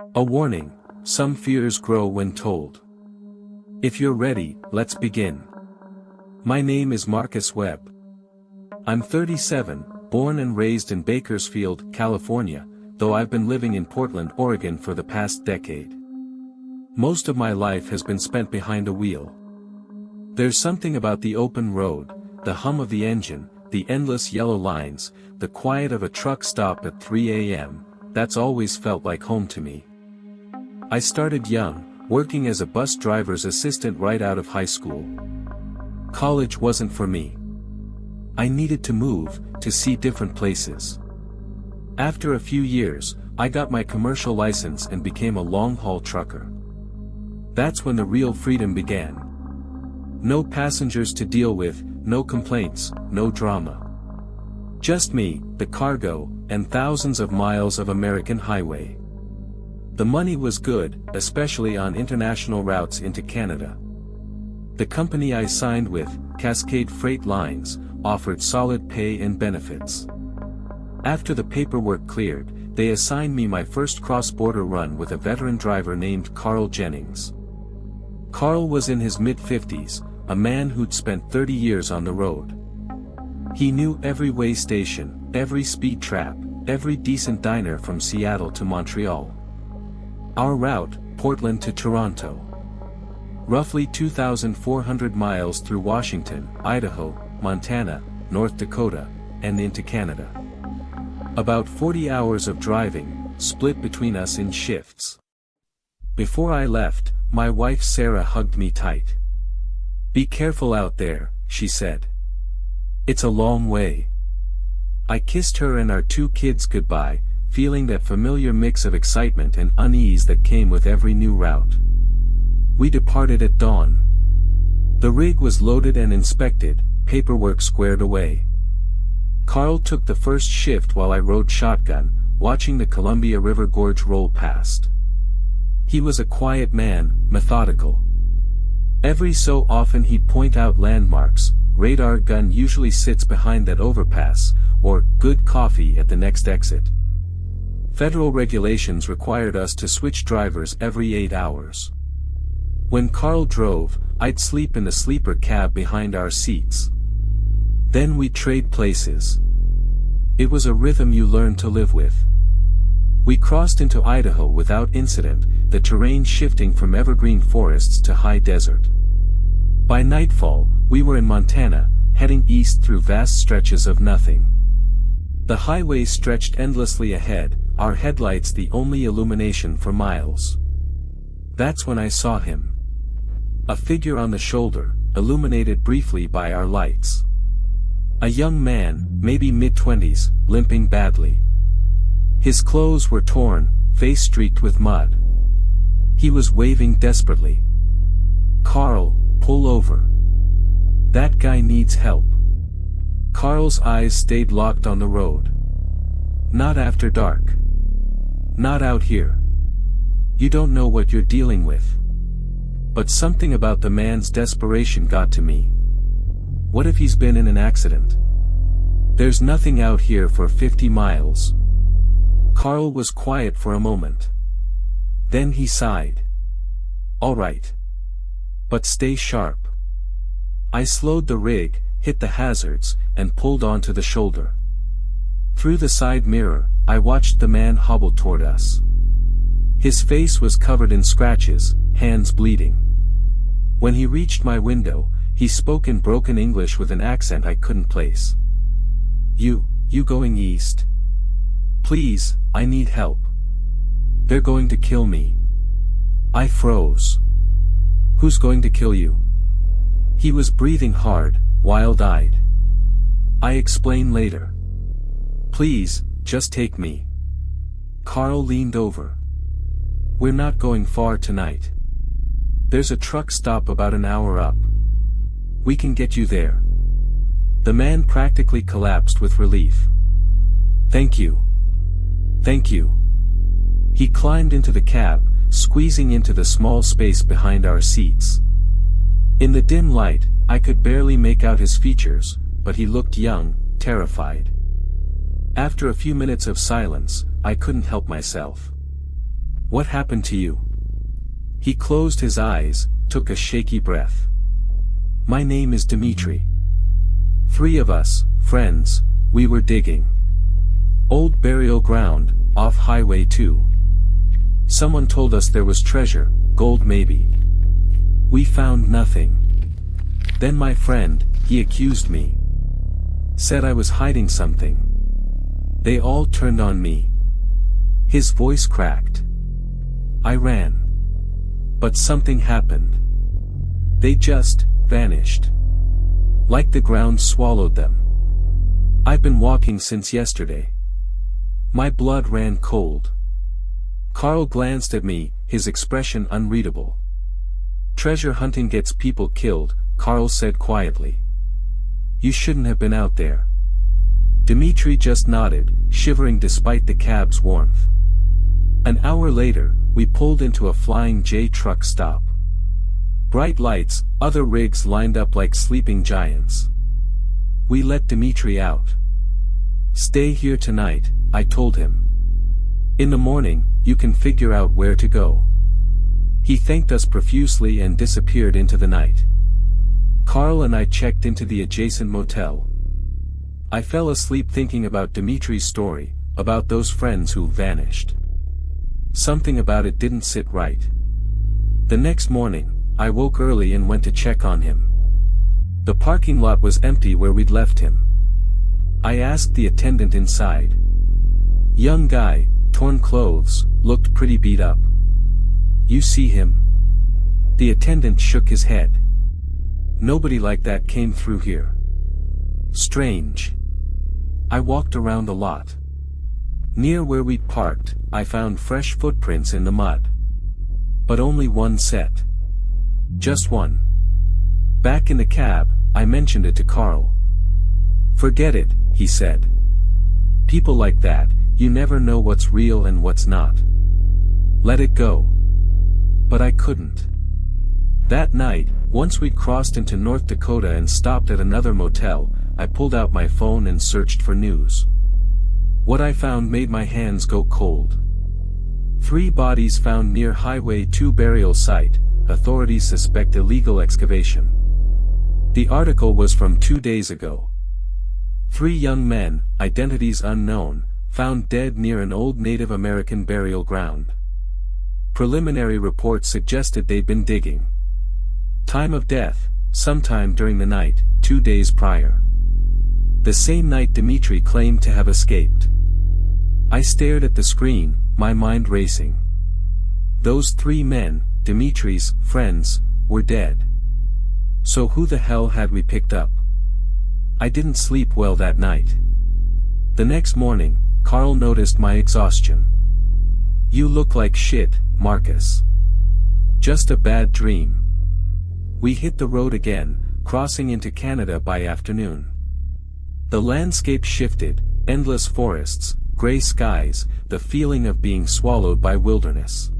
A warning, some fears grow when told. If you're ready, let's begin. My name is Marcus Webb. I'm 37, born and raised in Bakersfield, California, though I've been living in Portland, Oregon for the past decade. Most of my life has been spent behind a wheel. There's something about the open road, the hum of the engine, the endless yellow lines, the quiet of a truck stop at 3 a.m., that's always felt like home to me. I started young, working as a bus driver's assistant right out of high school. College wasn't for me. I needed to move, to see different places. After a few years, I got my commercial license and became a long-haul trucker. That's when the real freedom began. No passengers to deal with, no complaints, no drama. Just me, the cargo, and thousands of miles of American highway. The money was good, especially on international routes into Canada. The company I signed with, Cascade Freight Lines, offered solid pay and benefits. After the paperwork cleared, they assigned me my first cross-border run with a veteran driver named Carl Jennings. Carl was in his mid-50s, a man who'd spent 30 years on the road. He knew every way station, every speed trap, every decent diner from Seattle to Montreal. Our route, Portland to Toronto. Roughly 2,400 miles through Washington, Idaho, Montana, North Dakota, and into Canada. About 40 hours of driving, split between us in shifts. Before I left, my wife Sarah hugged me tight. "Be careful out there," she said. "It's a long way." I kissed her and our 2 kids goodbye, feeling that familiar mix of excitement and unease that came with every new route. We departed at dawn. The rig was loaded and inspected, paperwork squared away. Carl took the first shift while I rode shotgun, watching the Columbia River Gorge roll past. He was a quiet man, methodical. Every so often he'd point out landmarks, radar gun usually sits behind that overpass, or good coffee at the next exit. Federal regulations required us to switch drivers every 8 hours. When Carl drove, I'd sleep in the sleeper cab behind our seats. Then we'd trade places. It was a rhythm you learned to live with. We crossed into Idaho without incident, the terrain shifting from evergreen forests to high desert. By nightfall, we were in Montana, heading east through vast stretches of nothing. The highway stretched endlessly ahead, our headlights the only illumination for miles. That's when I saw him. A figure on the shoulder, illuminated briefly by our lights. A young man, maybe mid-20s, limping badly. His clothes were torn, face streaked with mud. He was waving desperately. "Carl, pull over. That guy needs help." Carl's eyes stayed locked on the road. "Not after dark. Not out here. You don't know what you're dealing with." But something about the man's desperation got to me. What if he's been in an accident? There's nothing out here for 50 miles. Carl was quiet for a moment. Then he sighed. "All right. But stay sharp." I slowed the rig, hit the hazards, and pulled onto the shoulder. Through the side mirror, I watched the man hobble toward us. His face was covered in scratches, hands bleeding. When he reached my window, he spoke in broken English with an accent I couldn't place. You going east? Please, I need help. They're going to kill me." I froze. "Who's going to kill you?" He was breathing hard, wild-eyed. "I explain later. Please, just take me." Carl leaned over. "We're not going far tonight. There's a truck stop about an hour up. We can get you there." The man practically collapsed with relief. "Thank you. Thank you." He climbed into the cab, squeezing into the small space behind our seats. In the dim light, I could barely make out his features, but he looked young, terrified. After a few minutes of silence, I couldn't help myself. What happened to you? He closed his eyes, took a shaky breath. My name is Dmitri. 3 of us, friends, we were digging. Old burial ground, off Highway 2. Someone told us there was treasure, gold maybe. We found nothing. Then my friend, he accused me. Said I was hiding something. They all turned on me. His voice cracked. I ran. But something happened. They just vanished. Like the ground swallowed them. I've been walking since yesterday. My blood ran cold. Carl glanced at me, his expression unreadable. Treasure hunting gets people killed, Carl said quietly. You shouldn't have been out there. Dmitri just nodded, shivering despite the cab's warmth. An hour later, we pulled into a Flying J truck stop. Bright lights, other rigs lined up like sleeping giants. We let Dmitri out. Stay here tonight, I told him. In the morning, you can figure out where to go. He thanked us profusely and disappeared into the night. Carl and I checked into the adjacent motel. I fell asleep thinking about Dimitri's story, about those friends who vanished. Something about it didn't sit right. The next morning, I woke early and went to check on him. The parking lot was empty where we'd left him. I asked the attendant inside. Young guy, torn clothes, looked pretty beat up. You see him? The attendant shook his head. Nobody like that came through here. Strange. I walked around a lot. Near where we'd parked, I found fresh footprints in the mud. But only one set. Just one. Back in the cab, I mentioned it to Carl. Forget it, he said. People like that, you never know what's real and what's not. Let it go. But I couldn't. That night, once we'd crossed into North Dakota and stopped at another motel, I pulled out my phone and searched for news. What I found made my hands go cold. 3 bodies found near Highway 2 burial site, authorities suspect illegal excavation. The article was from 2 days ago. 3 young men, identities unknown, found dead near an old Native American burial ground. Preliminary reports suggested they'd been digging. Time of death, sometime during the night, 2 days prior. The same night Dmitri claimed to have escaped. I stared at the screen, my mind racing. Those 3 men, Dimitri's friends, were dead. So who the hell had we picked up? I didn't sleep well that night. The next morning, Carl noticed my exhaustion. You look like shit, Marcus. Just a bad dream. We hit the road again, crossing into Canada by afternoon. The landscape shifted, endless forests, gray skies, the feeling of being swallowed by wilderness.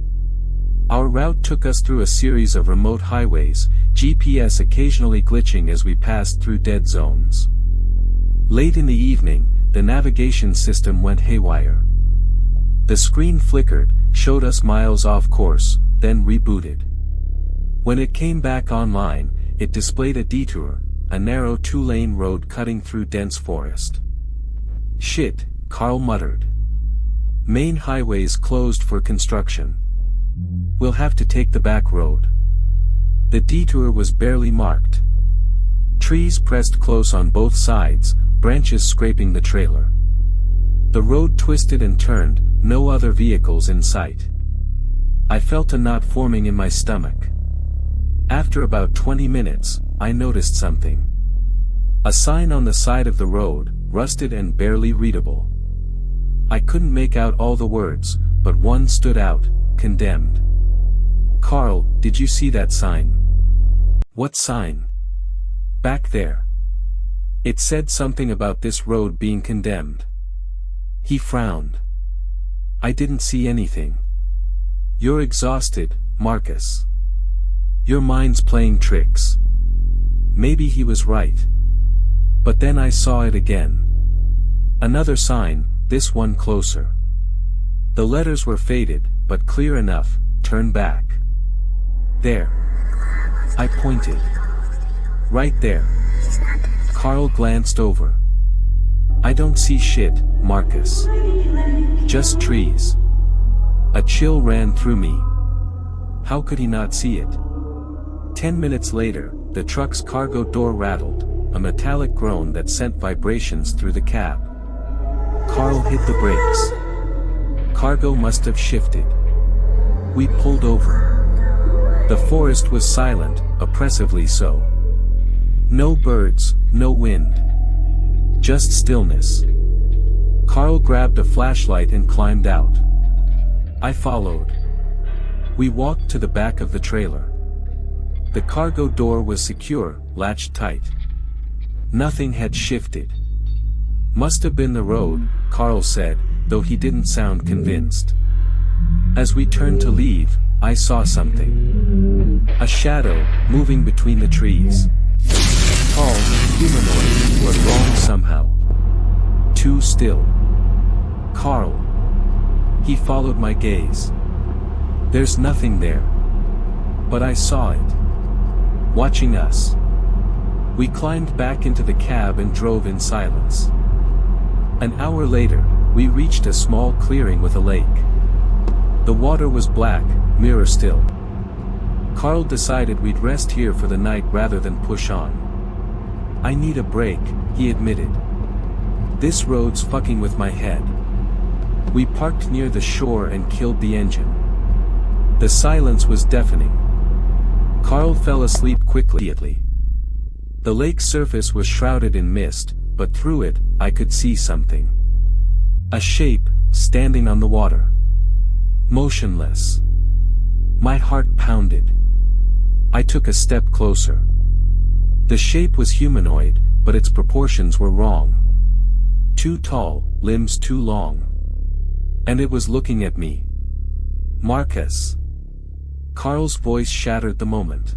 Our route took us through a series of remote highways, GPS occasionally glitching as we passed through dead zones. Late in the evening, the navigation system went haywire. The screen flickered, showed us miles off course, then rebooted. When it came back online, it displayed a detour, a narrow 2-lane road cutting through dense forest. Shit, Carl muttered. Main highways closed for construction. We'll have to take the back road. The detour was barely marked. Trees pressed close on both sides, branches scraping the trailer. The road twisted and turned, no other vehicles in sight. I felt a knot forming in my stomach. After about 20 minutes, I noticed something. A sign on the side of the road, rusted and barely readable. I couldn't make out all the words, but one stood out, condemned. Carl, did you see that sign? What sign? Back there. It said something about this road being condemned. He frowned. I didn't see anything. You're exhausted, Marcus. Your mind's playing tricks. Maybe he was right. But then I saw it again. Another sign, this one closer. The letters were faded, but clear enough, turn back. There. I pointed. Right there. Carl glanced over. I don't see shit, Marcus. Just trees. A chill ran through me. How could he not see it? 10 minutes later, the truck's cargo door rattled, a metallic groan that sent vibrations through the cab. Carl hit the brakes. Cargo must have shifted. We pulled over. The forest was silent, oppressively so. No birds, no wind. Just stillness. Carl grabbed a flashlight and climbed out. I followed. We walked to the back of the trailer. The cargo door was secure, latched tight. Nothing had shifted. Must have been the road, Carl said, though he didn't sound convinced. As we turned to leave, I saw something. A shadow, moving between the trees. Tall, humanoid, but wrong somehow. Too still. Carl. He followed my gaze. There's nothing there. But I saw it. Watching us. We climbed back into the cab and drove in silence. An hour later, we reached a small clearing with a lake. The water was black, mirror still. Carl decided we'd rest here for the night rather than push on. I need a break, he admitted. This road's fucking with my head. We parked near the shore and killed the engine. The silence was deafening. Carl fell asleep quickly. The lake's surface was shrouded in mist, but through it, I could see something. A shape, standing on the water. Motionless. My heart pounded. I took a step closer. The shape was humanoid, but its proportions were wrong. Too tall, limbs too long. And it was looking at me. Marcus. Carl's voice shattered the moment.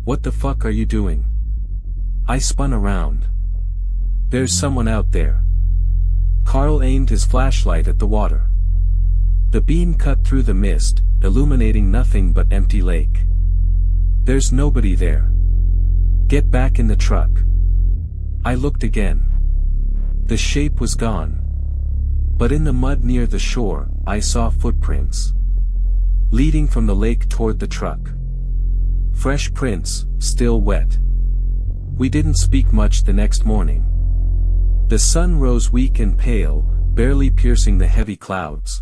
What the fuck are you doing? I spun around. There's someone out there. Carl aimed his flashlight at the water. The beam cut through the mist, illuminating nothing but empty lake. There's nobody there. Get back in the truck. I looked again. The shape was gone. But in the mud near the shore, I saw footprints. Leading from the lake toward the truck. Fresh prints, still wet. We didn't speak much the next morning. The sun rose weak and pale, barely piercing the heavy clouds.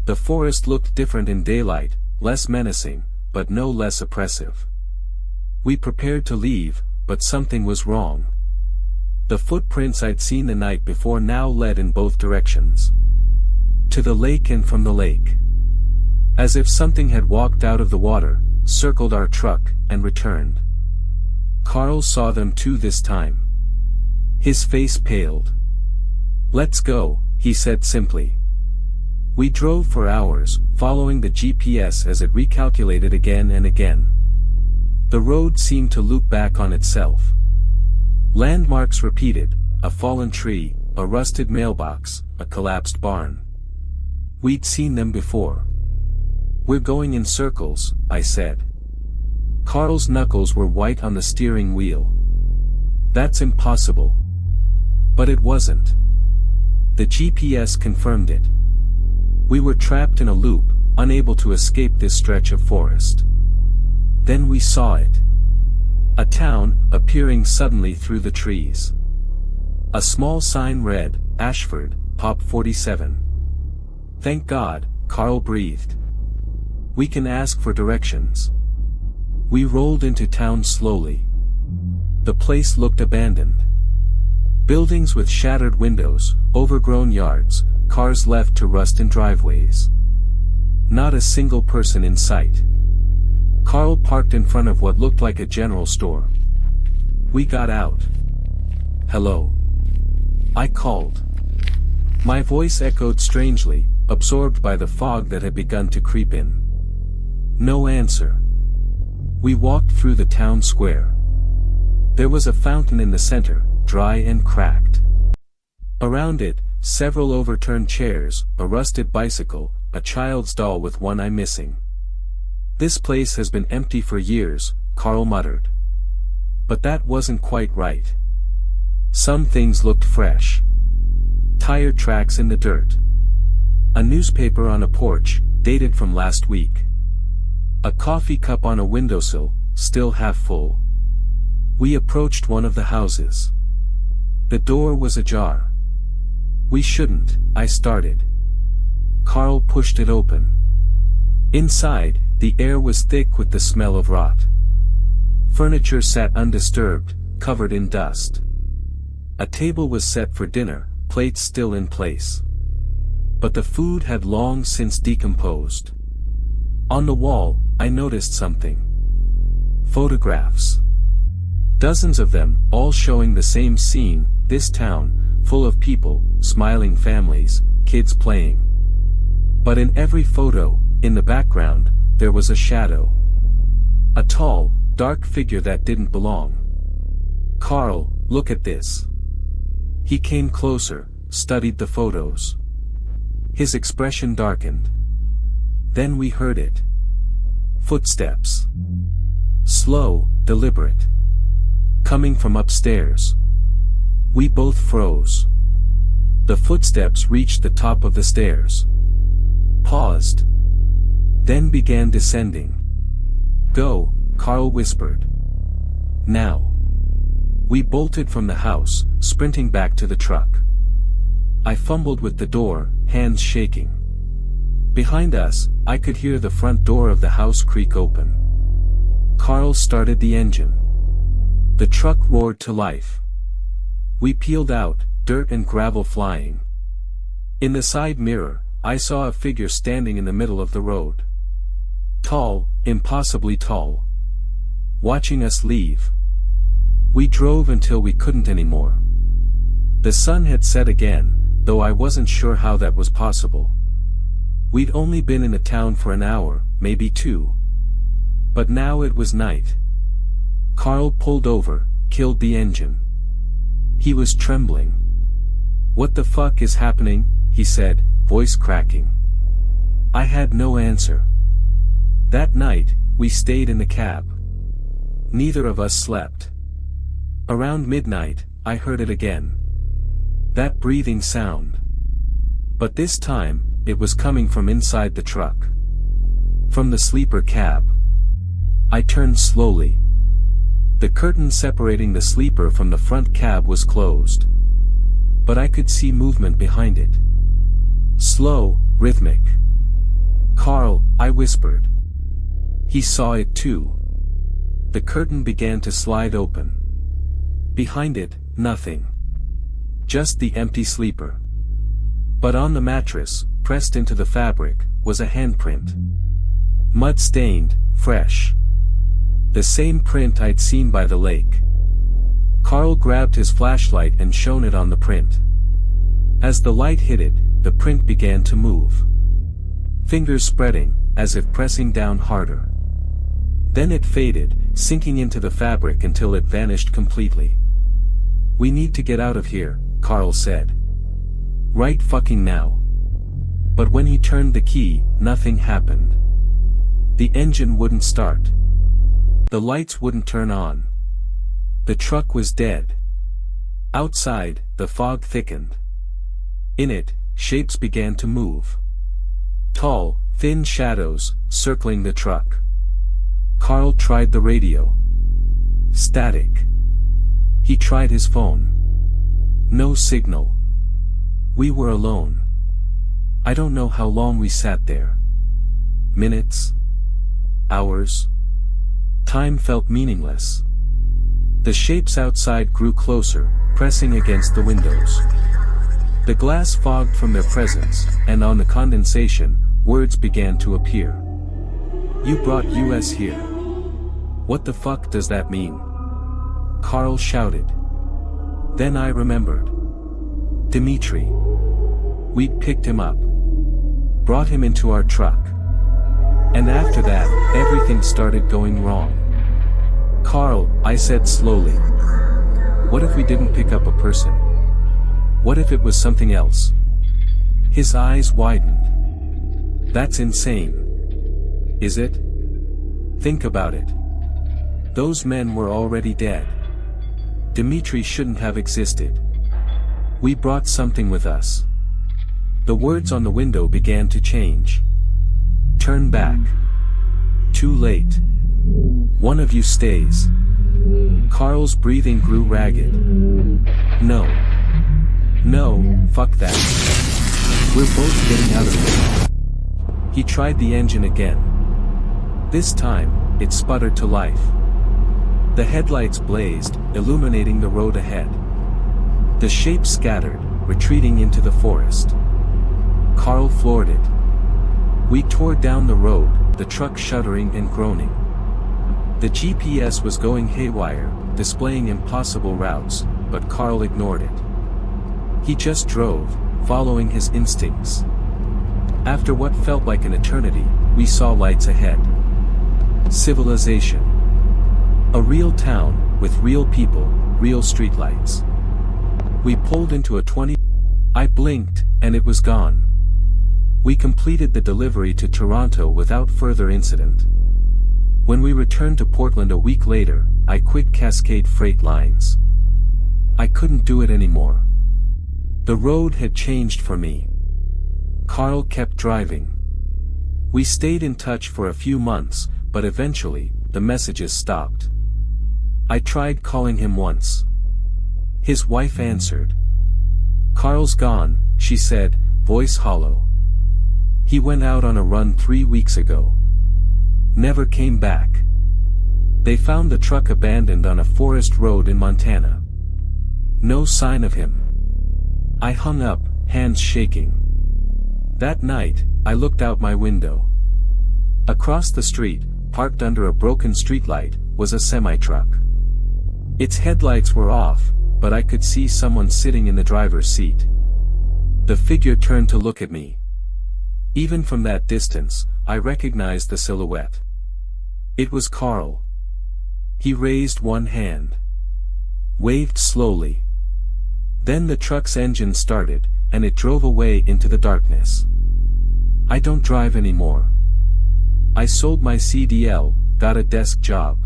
The forest looked different in daylight, less menacing, but no less oppressive. We prepared to leave, but something was wrong. The footprints I'd seen the night before now led in both directions. To the lake and from the lake. As if something had walked out of the water, circled our truck, and returned. Carl saw them too this time. His face paled. Let's go, he said simply. We drove for hours, following the GPS as it recalculated again and again. The road seemed to loop back on itself. Landmarks repeated, a fallen tree, a rusted mailbox, a collapsed barn. We'd seen them before. We're going in circles, I said. Carl's knuckles were white on the steering wheel. That's impossible. But it wasn't. The GPS confirmed it. We were trapped in a loop, unable to escape this stretch of forest. Then we saw it. A town, appearing suddenly through the trees. A small sign read, Ashford, Pop 47. Thank God, Carl breathed. We can ask for directions. We rolled into town slowly. The place looked abandoned. Buildings with shattered windows, overgrown yards, cars left to rust in driveways. Not a single person in sight. Carl parked in front of what looked like a general store. We got out. Hello. I called. My voice echoed strangely, absorbed by the fog that had begun to creep in. No answer. We walked through the town square. There was a fountain in the center, dry and cracked. Around it, several overturned chairs, a rusted bicycle, a child's doll with one eye missing. "This place has been empty for years," Carl muttered. But that wasn't quite right. Some things looked fresh. Tire tracks in the dirt. A newspaper on a porch, dated from last week. A coffee cup on a windowsill, still half full. We approached one of the houses. The door was ajar. "We shouldn't," I started. Carl pushed it open. Inside, the air was thick with the smell of rot. Furniture sat undisturbed, covered in dust. A table was set for dinner, plates still in place. But the food had long since decomposed. On the wall, I noticed something. Photographs. Dozens of them, all showing the same scene, this town, full of people, smiling families, kids playing. But in every photo, in the background, there was a shadow. A tall, dark figure that didn't belong. "Carl, look at this." He came closer, studied the photos. His expression darkened. Then we heard it. Footsteps. Slow, deliberate. Coming from upstairs. We both froze. The footsteps reached the top of the stairs. Paused. Then began descending. "Go," Carl whispered. "Now." We bolted from the house, sprinting back to the truck. I fumbled with the door, hands shaking. Behind us, I could hear the front door of the house creak open. Carl started the engine. The truck roared to life. We peeled out, dirt and gravel flying. In the side mirror, I saw a figure standing in the middle of the road. Tall, impossibly tall. Watching us leave. We drove until we couldn't anymore. The sun had set again, though I wasn't sure how that was possible. We'd only been in the town for an hour, maybe 2. But now it was night. Carl pulled over, killed the engine. He was trembling. "What the fuck is happening?" he said, voice cracking. I had no answer. That night, we stayed in the cab. Neither of us slept. Around midnight, I heard it again. That breathing sound. But this time, it was coming from inside the truck. From the sleeper cab. I turned slowly. The curtain separating the sleeper from the front cab was closed. But I could see movement behind it. Slow, rhythmic. "Carl," I whispered. He saw it too. The curtain began to slide open. Behind it, nothing. Just the empty sleeper. But on the mattress, pressed into the fabric, was a handprint. Mud-stained, fresh. The same print I'd seen by the lake. Carl grabbed his flashlight and shone it on the print. As the light hit it, the print began to move. Fingers spreading, as if pressing down harder. Then it faded, sinking into the fabric until it vanished completely. "We need to get out of here," Carl said. "Right fucking now." But when he turned the key, nothing happened. The engine wouldn't start. The lights wouldn't turn on. The truck was dead. Outside, the fog thickened. In it, shapes began to move. Tall, thin shadows, circling the truck. Carl tried the radio. Static. He tried his phone. No signal. We were alone. I don't know how long we sat there. Minutes? Hours? Time felt meaningless. The shapes outside grew closer, pressing against the windows. The glass fogged from their presence, and on the condensation, words began to appear. "You brought us here. What the fuck does that mean?" Carl shouted. Then I remembered. Dimitri. We'd picked him up. Brought him into our truck. And after that, everything started going wrong. "Carl," I said slowly. "What if we didn't pick up a person? What if it was something else?" His eyes widened. That's insane. Is it? Think about it. Those men were already dead. Dmitri shouldn't have existed. We brought something with us. The words on the window began to change. Turn back. Too late. One of you stays. Carl's breathing grew ragged. No. No, fuck that. We're both getting out of here. He tried the engine again. This time, it sputtered to life. The headlights blazed, illuminating the road ahead. The shape scattered, retreating into the forest. Carl floored it. We tore down the road, the truck shuddering and groaning. The GPS was going haywire, displaying impossible routes, but Carl ignored it. He just drove, following his instincts. After what felt like an eternity, we saw lights ahead. Civilization. A real town, with real people, real streetlights. We pulled into a 20. I blinked, and it was gone. We completed the delivery to Toronto without further incident. When we returned to Portland a week later, I quit Cascade Freight Lines. I couldn't do it anymore. The road had changed for me. Carl kept driving. We stayed in touch for a few months, but eventually, the messages stopped. I tried calling him once. His wife answered. Carl's gone, she said, voice hollow. He went out on a run 3 weeks ago. Never came back. They found the truck abandoned on a forest road in Montana. No sign of him. I hung up, hands shaking. That night, I looked out my window. Across the street, parked under a broken streetlight, was a semi-truck. Its headlights were off, but I could see someone sitting in the driver's seat. The figure turned to look at me. Even from that distance, I recognized the silhouette. It was Carl. He raised one hand. Waved slowly. Then the truck's engine started, and it drove away into the darkness. I don't drive anymore. I sold my CDL, got a desk job.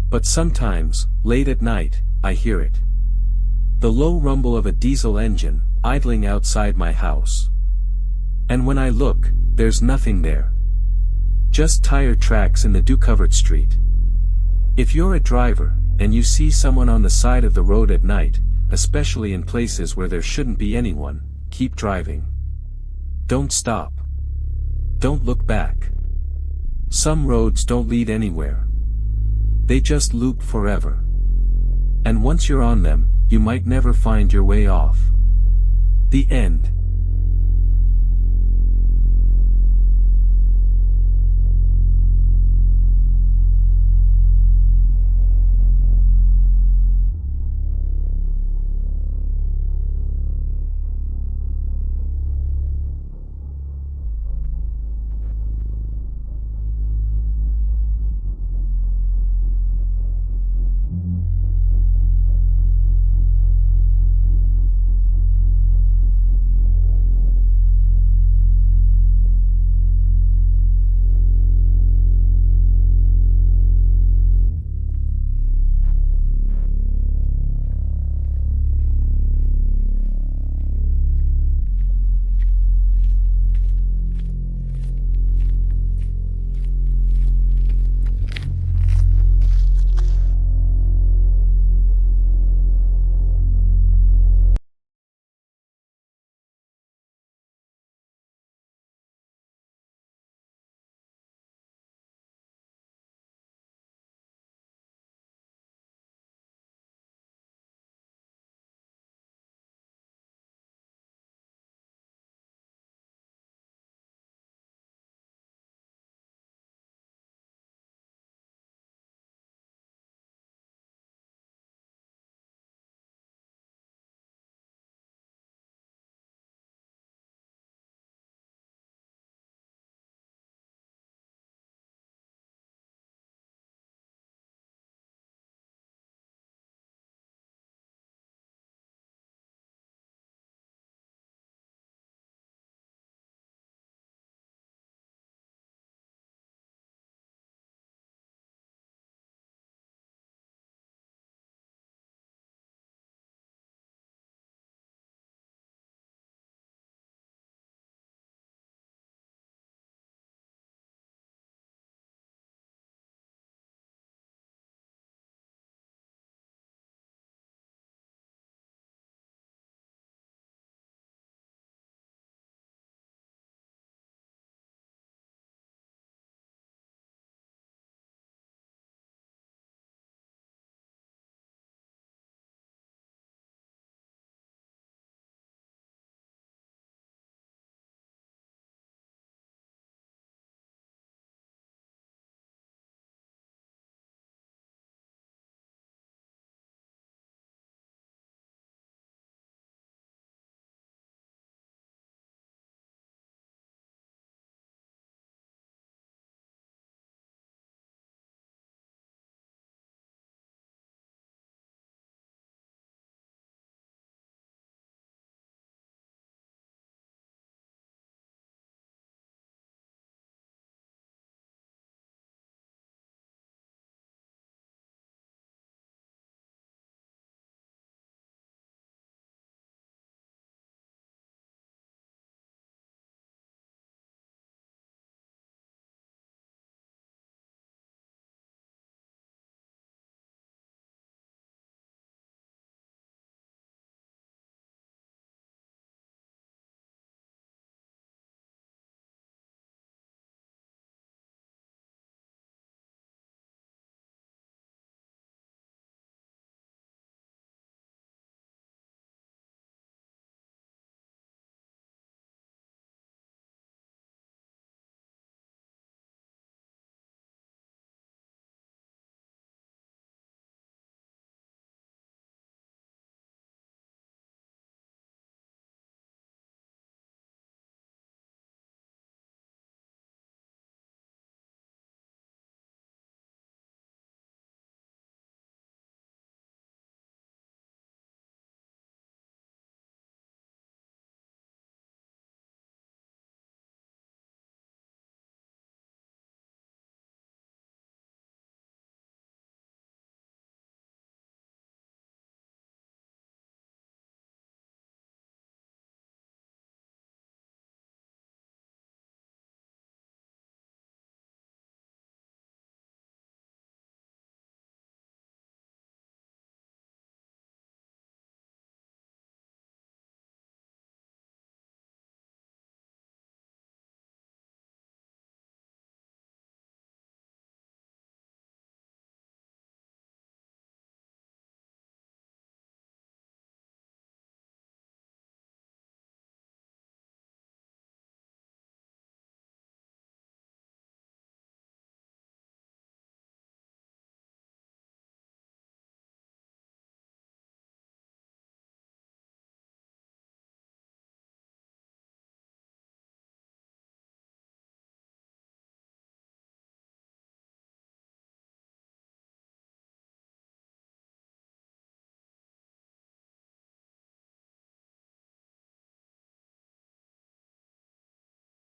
But sometimes, late at night, I hear it. The low rumble of a diesel engine, idling outside my house. And when I look, there's nothing there. Just tire tracks in the dew-covered street. If you're a driver, and you see someone on the side of the road at night, especially in places where there shouldn't be anyone, keep driving. Don't stop. Don't look back. Some roads don't lead anywhere. They just loop forever. And once you're on them, you might never find your way off. The end.